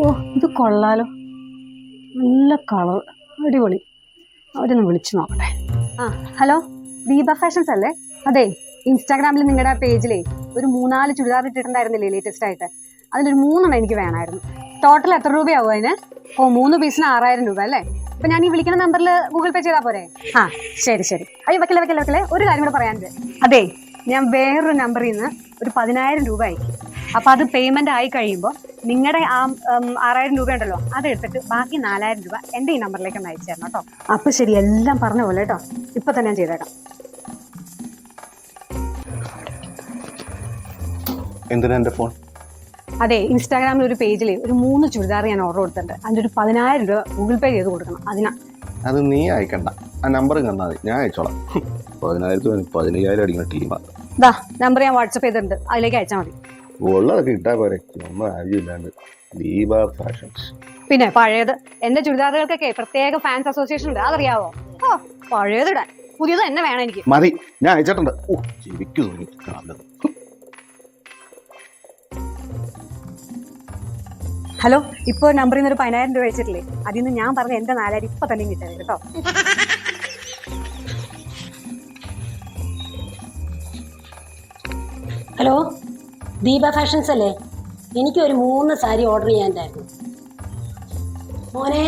ഓ ഇത് കൊള്ളാലോ, നല്ല കളർ, അടിപൊളി. അവരൊന്ന് വിളിച്ചു നോക്കട്ടെ. ആ ഹലോ, ദീപ ഫാഷൻസ് അല്ലേ? അതെ, ഇൻസ്റ്റാഗ്രാമിൽ നിങ്ങളുടെ പേജിലേ ഒരു 3-4 ചുരിദാർ ഇട്ടിട്ടുണ്ടായിരുന്നില്ലേ ലേറ്റസ്റ്റ് ആയിട്ട്? അതിലൊരു 3 എനിക്ക് വേണമായിരുന്നു. ടോട്ടൽ എത്ര രൂപയാവും അതിന്? ഓ 3 പീസിന് 6000 രൂപ അല്ലേ? അപ്പൊ ഞാൻ ഈ വിളിക്കുന്ന നമ്പറിൽ ഗൂഗിൾ പേ ചെയ്താൽ പോരെ? ആ ശരി ശരി. അയ്യോ വെക്കല്ലേ, ഒരു കാര്യം കൂടെ പറയാനുണ്ട്. അതെ, ഞാൻ വേറൊരു നമ്പറിൽ നിന്ന് ഒരു 10000 രൂപ അയക്കും. അപ്പൊ അത് പേയ്മെന്റ് ആയി കഴിയുമ്പോൾ നിങ്ങളുടെ ആ 6000 രൂപ ഉണ്ടല്ലോ, അതെടുത്തിട്ട് ബാക്കി 4000 രൂപ എന്റെ ഈ നമ്പറിലേക്ക് ഒന്ന് അയച്ചു തരണം കേട്ടോ. അപ്പൊ ശരി, എല്ലാം പറഞ്ഞ പോലെ കേട്ടോ. ഇപ്പൊ തന്നെ ഞാൻ ചെയ്തേക്കാം. എന്തിനാ എന്റെ ഫോൺ? അതെ, ഇൻസ്റ്റാഗ്രാമിൽ ഒരു പേജിൽ ഒരു 3 ചുരിദാർ ഞാൻ ഓർഡർ കൊടുത്തിട്ടുണ്ട്. അതിന്റെ ഒരു 10000 രൂപ ഗൂഗിൾ പേ ചെയ്ത് കൊടുക്കണം. അതിനാ. അത് നീ അയക്കണ്ട, ആ നമ്പർ കണ്ടാൽ മതി, ഞാൻ അയച്ചോളാം. 10000 15000 അടിക്കുന്ന ടീമാണ്. ഇതാ നമ്പർ ഞാൻ വാട്സപ്പ് ചെയ്തിട്ടുണ്ട്, അതിലേക്ക് അയച്ചാൽ മതി. ഉള്ളതൊക്കെ ഇട്ടാ പോരെ, ഒന്നും ആവശ്യമില്ലാണ്ട്. ദീപ ഫാഷൻസ്. പിന്നെ പഴയത്, എന്റെ ചുരിദാറുകൾക്കൊക്കെ പ്രത്യേക ഫാൻസ് അസോസിയേഷൻ ഉണ്ട്, അതറിയാവോ? ഓ പഴയതിടാൻ പുതിയത് തന്നെ വേണം എനിക്ക്. മതി, ഞാൻ അയച്ചിട്ടുണ്ട്. ഓ ചെവിക്ക് തോന്നി നല്ലത്. ഹലോ, ഇപ്പോൾ നമ്പറിൽ നിന്ന് ഒരു 10000 രൂപ അയച്ചിട്ടില്ലേ? അതിൽ നിന്ന് ഞാൻ പറഞ്ഞ എന്റെ 4000 ഇപ്പൊ തന്നെ കിട്ടരുത് കേട്ടോ. ഹലോ, ദീപ ഫാഷൻസ് അല്ലേ? എനിക്ക് ഒരു 3 സാരി ഓർഡർ ചെയ്യാനുണ്ടായിരുന്നു മോനെ.